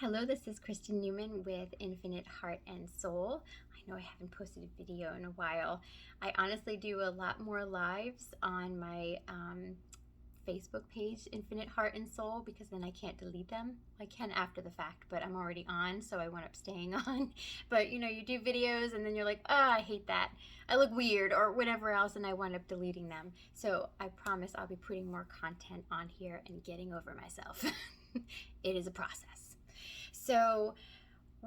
Hello, this is Kristen Newman with Infinite Heart and Soul. I know I haven't posted a video in a while. I honestly do a lot more lives on my Facebook page, Infinite Heart and Soul, because then I can't delete them. I can after the fact, but I'm already on, so I wound up staying on. But you know, you do videos and then you're like, oh, I hate that. I look weird or whatever else, and I wind up deleting them. So I promise I'll be putting more content on here and getting over myself. It is a process. So,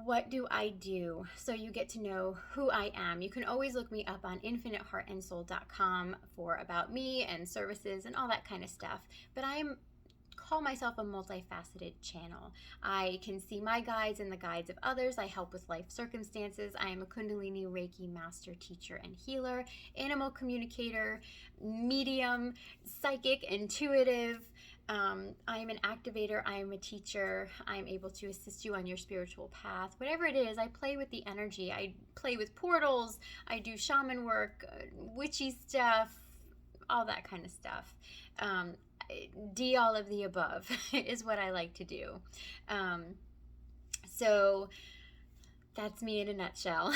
what do I do? So you get to know who I am. You can always look me up on infiniteheartandsoul.com for about me and services and all that kind of stuff. But call myself a multifaceted channel. I can see my guides and the guides of others. I help with life circumstances. I am a Kundalini Reiki master teacher and healer, animal communicator, medium, psychic, intuitive. I am an activator. I am a teacher. I am able to assist you on your spiritual path. Whatever it is, I play with the energy. I play with portals. I do shaman work, witchy stuff, all that kind of stuff. All of the above is what I like to do. So that's me in a nutshell.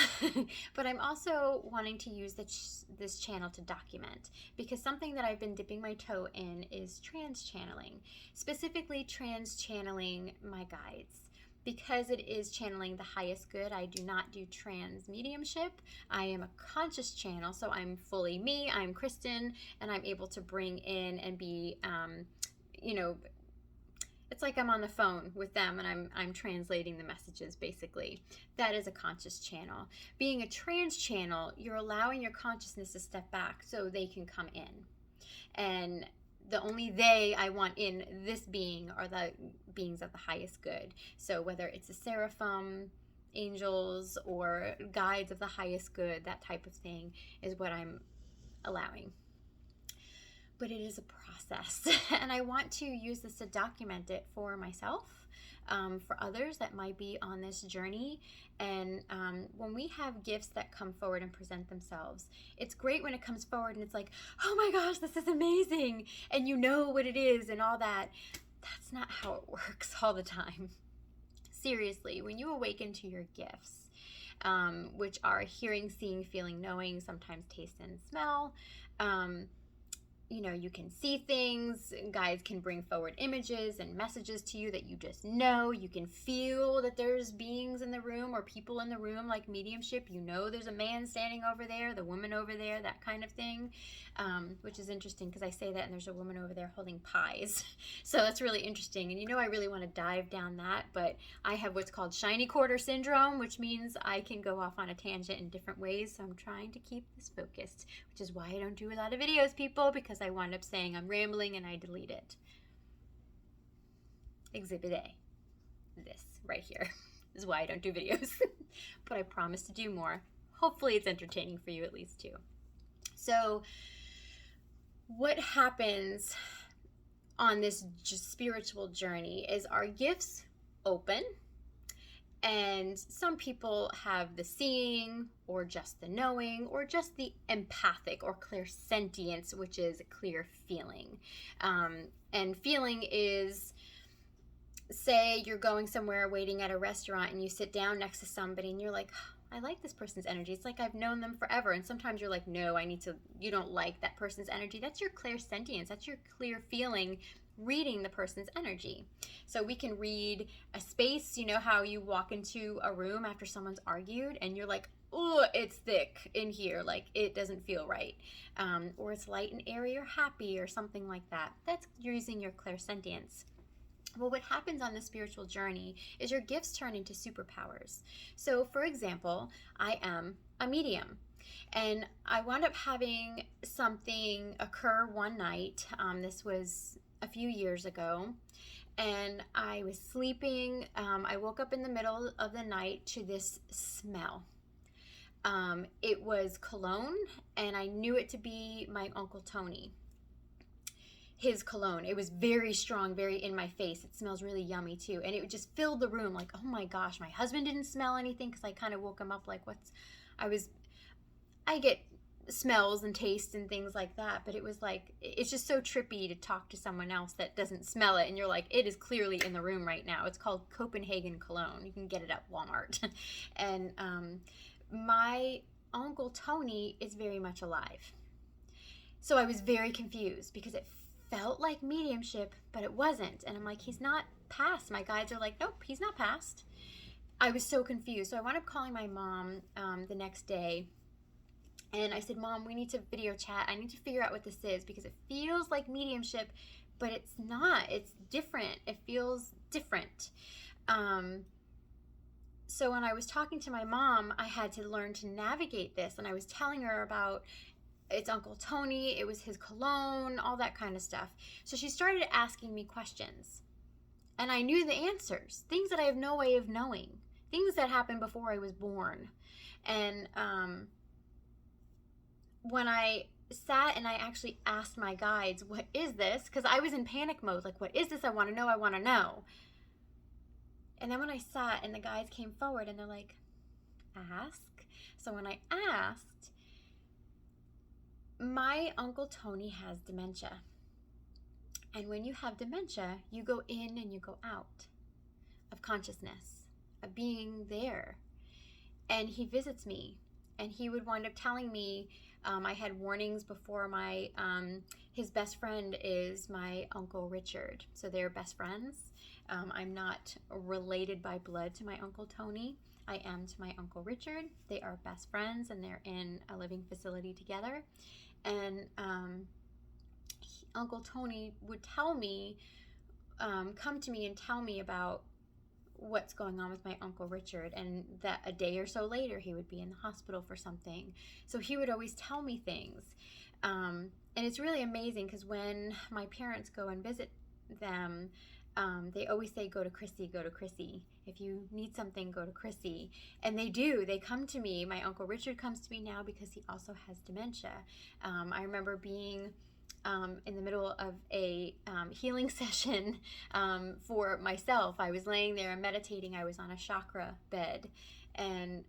But I'm also wanting to use this channel to document, because something that I've been dipping my toe in is trans channeling, specifically trans channeling my guides. Because it is channeling the highest good, I do not do trans mediumship. I am a conscious channel, so I'm fully me. I'm Kristen, and I'm able to bring in and be, it's like I'm on the phone with them and I'm translating the messages, basically. That is a conscious channel. Being a trans channel, you're allowing your consciousness to step back so they can come in. And the only they I want in this being are the beings of the highest good. So whether it's a seraphim, angels, or guides of the highest good, that type of thing is what I'm allowing. But it is a process, and I want to use this to document it for myself, for others that might be on this journey. And when we have gifts that come forward and present themselves, it's great when it comes forward and it's like, oh my gosh, this is amazing, and you know what it is and all that. That's not how it works all the time. Seriously, when you awaken to your gifts, which are hearing, seeing, feeling, knowing, sometimes taste and smell, you can see things. Guides can bring forward images and messages to you that you just know. You can feel that there's beings in the room or people in the room, like mediumship. You know there's a man standing over there, the woman over there, that kind of thing, which is interesting because I say that and there's a woman over there holding pies. So that's really interesting. And I really want to dive down that, but I have what's called shiny quarter syndrome, which means I can go off on a tangent in different ways. So I'm trying to keep this focused, which is why I don't do a lot of videos, people, because I wind up saying I'm rambling and I delete it. Exhibit A, this right here, is why I don't do videos. But I promise to do more. Hopefully it's entertaining for you at least too. So what happens on this spiritual journey is our gifts open. And some people have the seeing, or just the knowing, or just the empathic or clairsentience, which is clear feeling. And feeling is, say you're going somewhere, waiting at a restaurant, and you sit down next to somebody and you're like, I like this person's energy. It's like I've known them forever. And sometimes you're like, no, you don't like that person's energy. That's your clairsentience. That's your clear feeling, reading the person's energy. So we can read a space. You know how you walk into a room after someone's argued and you're like, oh, it's thick in here, like it doesn't feel right, or it's light and airy or happy or something like that. That's using your clairsentience. Well, what happens on the spiritual journey is your gifts turn into superpowers. So for example, I am a medium. And I wound up having something occur one night. This was a few years ago, and I was sleeping. I woke up in the middle of the night to this smell. It was cologne, and I knew it to be my Uncle Tony. His cologne. It was very strong, very in my face. It smells really yummy too. And it just filled the room like, oh my gosh, my husband didn't smell anything because I kind of woke him up like, I get smells and tastes and things like that, but it was like, it's just so trippy to talk to someone else that doesn't smell it, and you're like, it is clearly in the room right now. It's called Copenhagen cologne. You can get it at Walmart. And my Uncle Tony is very much alive. So I was very confused because it felt like mediumship, but it wasn't. And I'm like, he's not passed. My guides are like, nope, he's not passed. I was so confused. So I wound up calling my mom the next day. And I said, Mom, we need to video chat. I need to figure out what this is because it feels like mediumship, but it's not. It's different. It feels different. So when I was talking to my mom, I had to learn to navigate this. And I was telling her about it's Uncle Tony, it was his cologne, all that kind of stuff. So she started asking me questions. And I knew the answers, things that I have no way of knowing, things that happened before I was born. And when I sat and I actually asked my guides, what is this? Because I was in panic mode, like, what is this? I want to know, I want to know. And then when I sat and the guides came forward and they're like, ask. So when I asked, my Uncle Tony has dementia. And when you have dementia, you go in and you go out of consciousness, of being there. And he visits me. And he would wind up telling me, I had warnings before his best friend is my Uncle Richard. So they're best friends. I'm not related by blood to my Uncle Tony. I am to my Uncle Richard. They are best friends and they're in a living facility together. And Uncle Tony would tell me, come to me and tell me about what's going on with my Uncle Richard, and that a day or so later he would be in the hospital for something. So he would always tell me things. And it's really amazing because when my parents go and visit them, they always say, go to Chrissy, go to Chrissy. If you need something, go to Chrissy. And they do. They come to me. My Uncle Richard comes to me now because he also has dementia. I remember being in the middle of a healing session for myself. I was laying there and meditating. I was on a chakra bed. And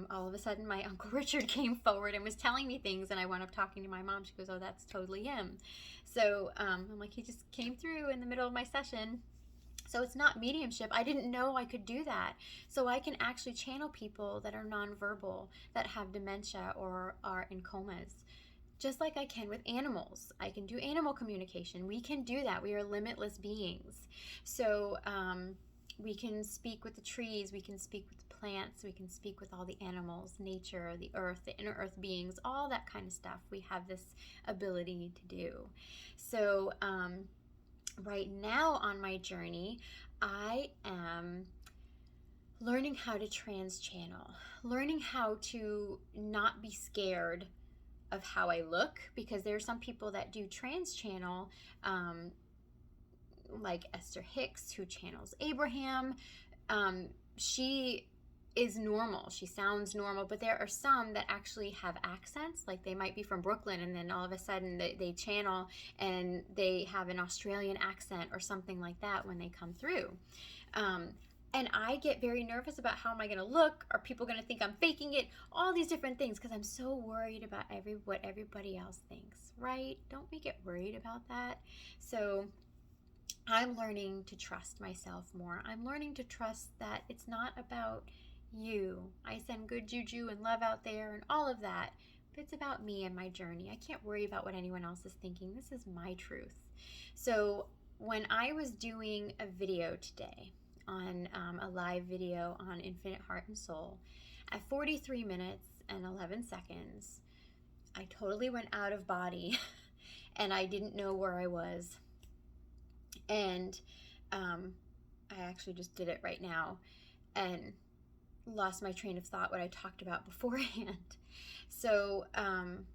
all of a sudden, my Uncle Richard came forward and was telling me things. And I wound up talking to my mom. She goes, oh, that's totally him. So I'm like, he just came through in the middle of my session. So it's not mediumship. I didn't know I could do that. So I can actually channel people that are nonverbal, that have dementia or are in comas. Just like I can with animals. I can do animal communication. We can do that. We are limitless beings. So we can speak with the trees. We can speak with the plants. We can speak with all the animals, nature, the earth, the inner earth beings, all that kind of stuff. We have this ability to do. So right now on my journey, I am learning how to trans-channel, learning how to not be scared of how I look, because there are some people that do trans-channel, like Esther Hicks, who channels Abraham. She is normal. She sounds normal, but there are some that actually have accents, like they might be from Brooklyn and then all of a sudden they channel and they have an Australian accent or something like that when they come through. And I get very nervous about how am I going to look? Are people going to think I'm faking it? All these different things, because I'm so worried about what everybody else thinks, right? Don't we get worried about that? So I'm learning to trust myself more. I'm learning to trust that it's not about you. I send good juju and love out there and all of that, but it's about me and my journey. I can't worry about what anyone else is thinking. This is my truth. So when I was doing a video today, on a live video on Infinite Heart and Soul, at 43 minutes and 11 seconds, I totally went out of body and I didn't know where I was. And I actually just did it right now and lost my train of thought, what I talked about beforehand. So I'm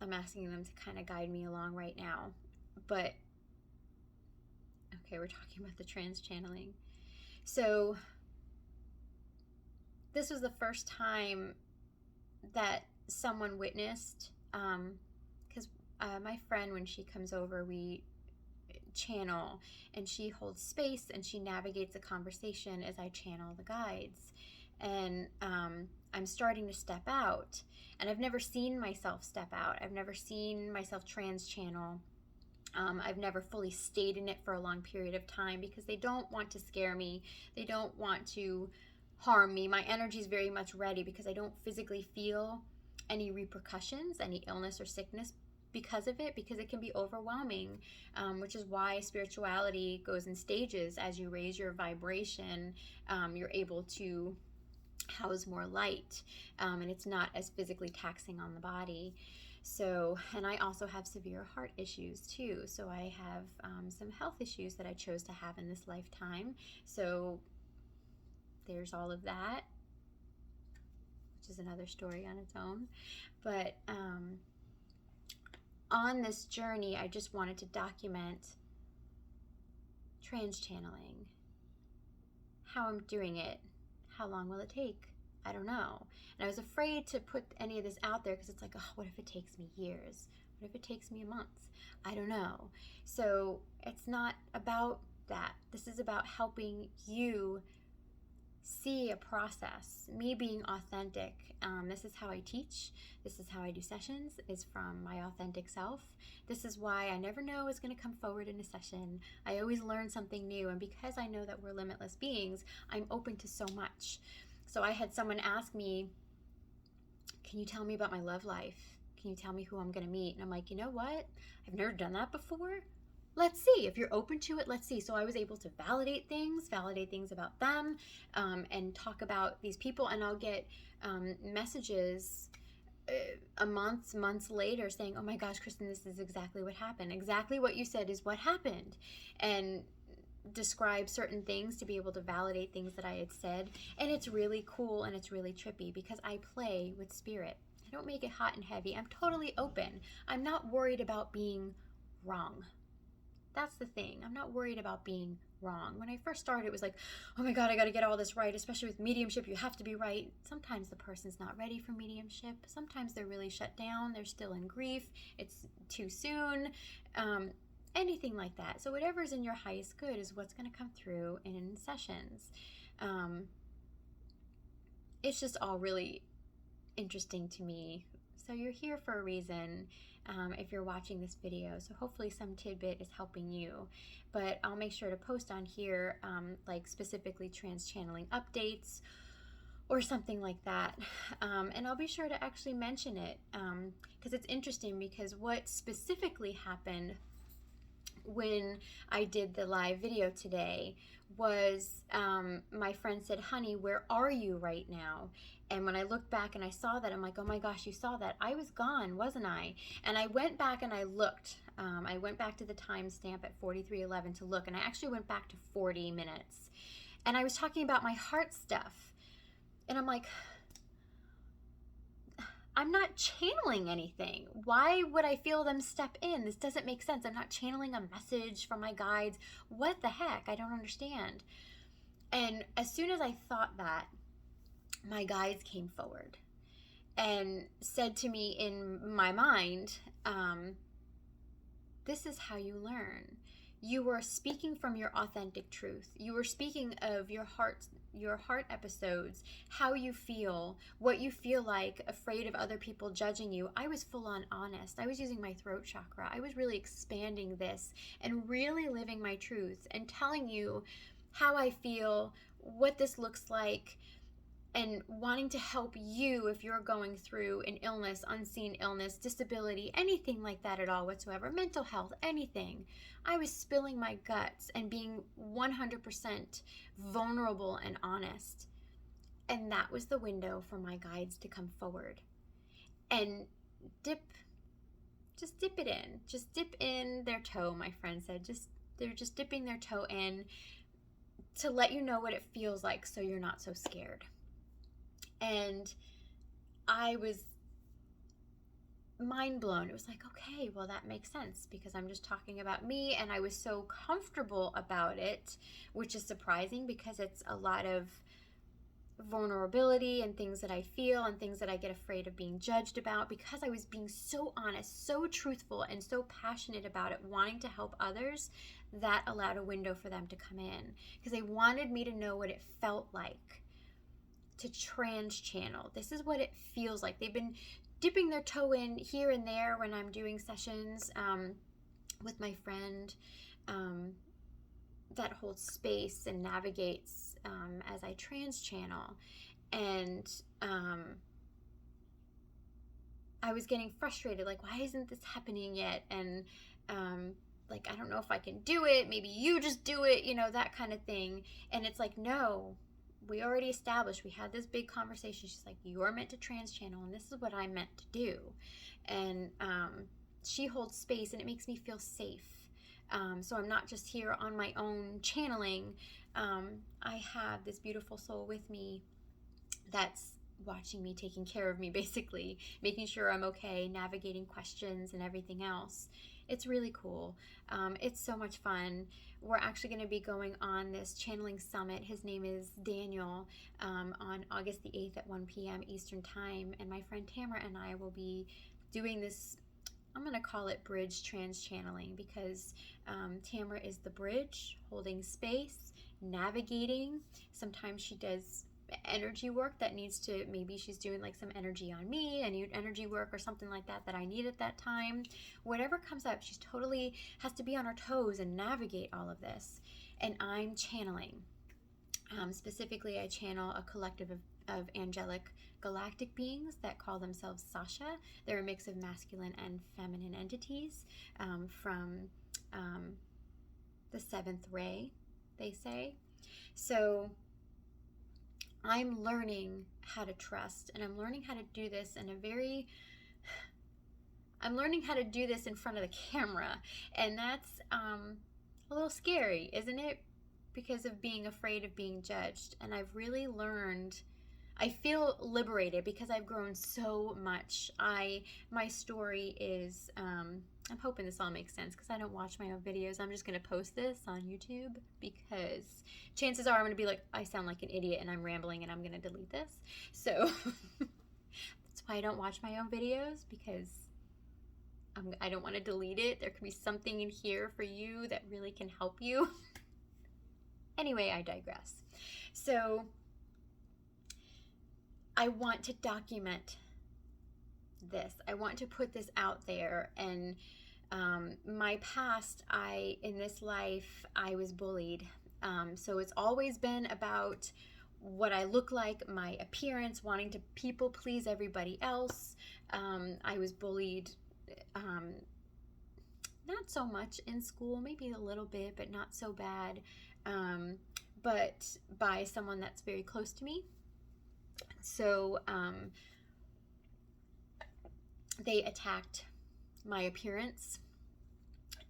asking them to kind of guide me along right now. But okay, we're talking about the trans-channeling. So this was the first time that someone witnessed, because my friend, when she comes over, we channel and she holds space and she navigates the conversation as I channel the guides. And I'm starting to step out. And I've never seen myself step out. I've never seen myself trans channel. I've never fully stayed in it for a long period of time because they don't want to scare me. They don't want to harm me. My energy is very much ready because I don't physically feel any repercussions, any illness or sickness because of it, because it can be overwhelming, which is why spirituality goes in stages. As you raise your vibration, you're able to house more light, and it's not as physically taxing on the body. So, and I also have severe heart issues too. So I have some health issues that I chose to have in this lifetime. So there's all of that, which is another story on its own. But on this journey, I just wanted to document trans channeling, how I'm doing it. How long will it take? I don't know. And I was afraid to put any of this out there because it's like, oh, what if it takes me years? What if it takes me a month? I don't know. So it's not about that. This is about helping you see a process, me being authentic. This is how I teach. This is how I do sessions, is from my authentic self. This is why I never know what's going to come forward in a session. I always learn something new. And because I know that we're limitless beings, I'm open to so much. So I had someone ask me, can you tell me about my love life? Can you tell me who I'm going to meet? And I'm like, you know what? I've never done that before. Let's see. If you're open to it, let's see. So I was able to validate things about them, and talk about these people. And I'll get messages months later saying, oh my gosh, Kristen, this is exactly what happened. Exactly what you said is what happened. And describe certain things to be able to validate things that I had said. And it's really cool and it's really trippy because I play with spirit. I don't make it hot and heavy. I'm totally open. I'm not worried about being wrong. That's the thing. I'm not worried about being wrong. When I first started, it was like, oh my God, I got to get all this right, especially with mediumship. You have to be right. Sometimes the person's not ready for mediumship. Sometimes they're really shut down. They're still in grief. It's too soon. Anything like that. So whatever's in your highest good is what's going to come through in sessions. It's just all really interesting to me. So you're here for a reason. If you're watching this video, so hopefully some tidbit is helping you. But I'll make sure to post on here like specifically trans channeling updates or something like that, and I'll be sure to actually mention it because it's interesting, because what specifically happened when I did the live video today was my friend said, honey, where are you right now? And when I looked back and I saw that, I'm like, oh my gosh, you saw that? I was gone, wasn't I? And I went back and I looked. I went back to the timestamp at 43:11 to look, and I actually went back to 40 minutes. And I was talking about my heart stuff. And I'm like, I'm not channeling anything. Why would I feel them step in? This doesn't make sense. I'm not channeling a message from my guides. What the heck? I don't understand. And as soon as I thought that, my guides came forward and said to me in my mind, this is how you learn. You were speaking from your authentic truth. You were speaking of your heart episodes, how you feel, what you feel like, afraid of other people judging you. I was full on honest. I was using my throat chakra. I was really expanding this and really living my truth and telling you how I feel, what this looks like, and wanting to help you if you're going through an illness, unseen illness, disability, anything like that at all whatsoever, mental health, anything. I was spilling my guts and being 100% vulnerable and honest. And that was the window for my guides to come forward and just dip it in. Just dip in their toe, my friend said. They're just dipping their toe in to let you know what it feels like so you're not so scared. And I was mind blown. It was like, okay, well, that makes sense because I'm just talking about me, and I was so comfortable about it, which is surprising because it's a lot of vulnerability and things that I feel and things that I get afraid of being judged about, because I was being so honest, so truthful, and so passionate about it, wanting to help others. That allowed a window for them to come in because they wanted me to know what it felt like to trans channel. This is what it feels like. They've been dipping their toe in here and there when I'm doing sessions with my friend that holds space and navigates as I trans channel. And I was getting frustrated, like, why isn't this happening yet? And like, I don't know if I can do it. Maybe you just do it, you know, that kind of thing. And it's like, no, we already established, we had this big conversation. She's like, you're meant to trans channel, and this is what I'm meant to do. And she holds space, and it makes me feel safe. So I'm not just here on my own channeling. I have this beautiful soul with me that's watching me, taking care of me, basically, making sure I'm okay, navigating questions and everything else. It's really cool. It's so much fun. We're actually going to be going on this channeling summit. His name is Daniel, on August the 8th at 1 p.m. Eastern Time. And my friend Tamara and I will be doing this, I'm going to call it bridge trans channeling, because Tamara is the bridge, holding space, navigating. Sometimes she does energy work that needs to, maybe she's doing like some energy on me, and energy work or something like that that I need at that time. Whatever comes up, she's totally has to be on her toes and navigate all of this. And I'm channeling. Specifically, I channel a collective of angelic galactic beings that call themselves Sasha. They're a mix of masculine and feminine entities from the seventh ray, they say. So I'm learning how to trust, and I'm learning how to do this in I'm learning how to do this in front of the camera, and that's a little scary, isn't it? Because of being afraid of being judged. And I've really learned, I feel liberated because I've grown so much. My story is, I'm hoping this all makes sense because I don't watch my own videos. I'm just going to post this on YouTube because chances are I'm going to be like, I sound like an idiot and I'm rambling and I'm going to delete this. So that's why I don't watch my own videos, because I don't want to delete it. There could be something in here for you that really can help you. Anyway, I digress. So I want to document this. I want to put this out there. And my past, in this life, I was bullied. So it's always been about what I look like, my appearance, wanting to people please everybody else. I was bullied, not so much in school, maybe a little bit, but not so bad. But by someone that's very close to me. So they attacked my appearance.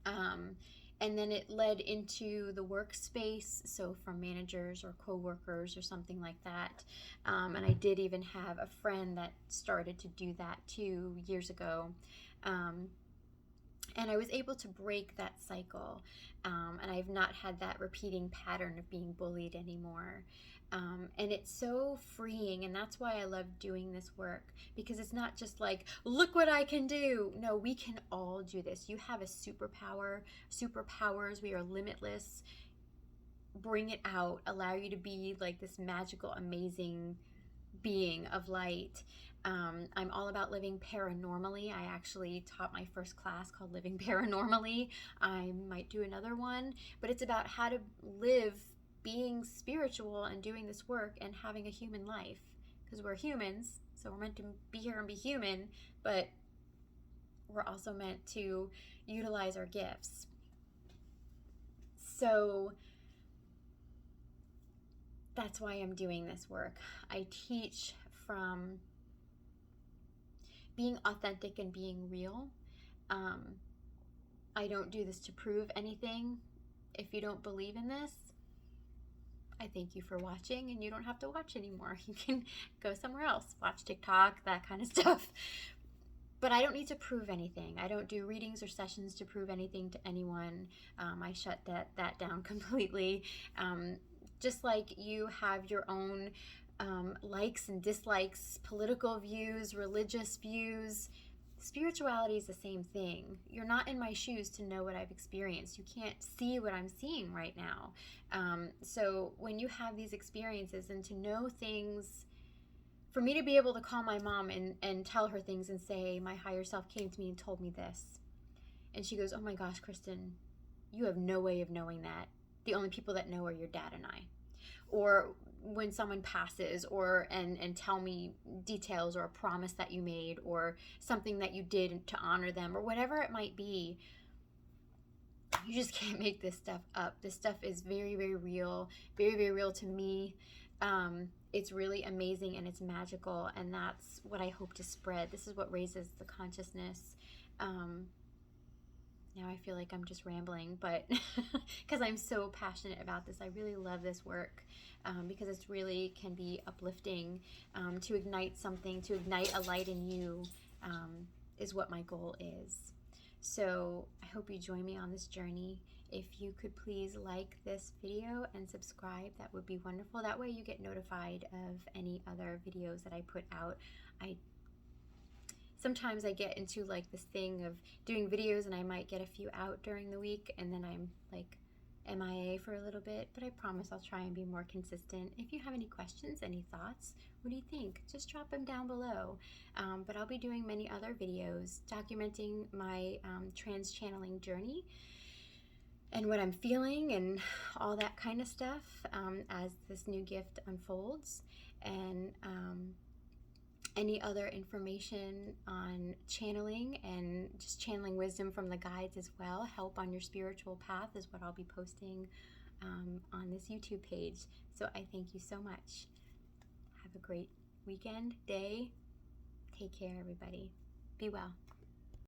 And then it led into the workspace, so from managers or co-workers or something like that. And I did even have a friend that started to do that 2 years ago. And I was able to break that cycle. And I've not had that repeating pattern of being bullied anymore. And it's so freeing, and that's why I love doing this work, because it's not just like, look what I can do. No, we can all do this. You have a superpowers. We are limitless. Bring it out. Allow you to be like this magical, amazing being of light. I'm all about living paranormally. I actually taught my first class called Living Paranormally. I might do another one, but it's about how to live being spiritual and doing this work and having a human life, because we're humans, so we're meant to be here and be human, but we're also meant to utilize our gifts. So that's why I'm doing this work. I teach from being authentic and being real. I don't do this to prove anything. If you don't believe in this, I thank you for watching, and you don't have to watch anymore. You can go somewhere else, watch TikTok, that kind of stuff. But I don't need to prove anything. I don't do readings or sessions to prove anything to anyone. I shut that down completely. Just like you have your own likes and dislikes, political views, religious views, spirituality is the same thing. You're not in my shoes to know what I've experienced. You can't see what I'm seeing right now. So when you have these experiences and to know things for me to be able to call my mom and tell her things and say, my higher self came to me and told me this. And she goes, oh my gosh, Kristen, you have no way of knowing that. The only people that know are your dad and I. Or when someone passes, or and tell me details or a promise that you made or something that you did to honor them or whatever it might be. You just can't make this stuff up. This stuff is very, very real, very, very real to me. It's really amazing and it's magical, and that's what I hope to spread. This is what raises the consciousness. Now I feel like I'm just rambling, but because I'm so passionate about this. I really love this work because it really can be uplifting, to ignite something, to ignite a light in you, is what my goal is. So I hope you join me on this journey. If you could please like this video and subscribe, that would be wonderful. That way you get notified of any other videos that I put out. Sometimes I get into like this thing of doing videos and I might get a few out during the week and then I'm like MIA for a little bit, but I promise I'll try and be more consistent. If you have any questions, any thoughts, what do you think? Just drop them down below. But I'll be doing many other videos documenting my trans channeling journey and what I'm feeling and all that kind of stuff as this new gift unfolds. And any other information on channeling and just channeling wisdom from the guides as well, help on your spiritual path, is what I'll be posting on this YouTube page. So I thank you so much. Have a great weekend, day. Take care, everybody. Be well.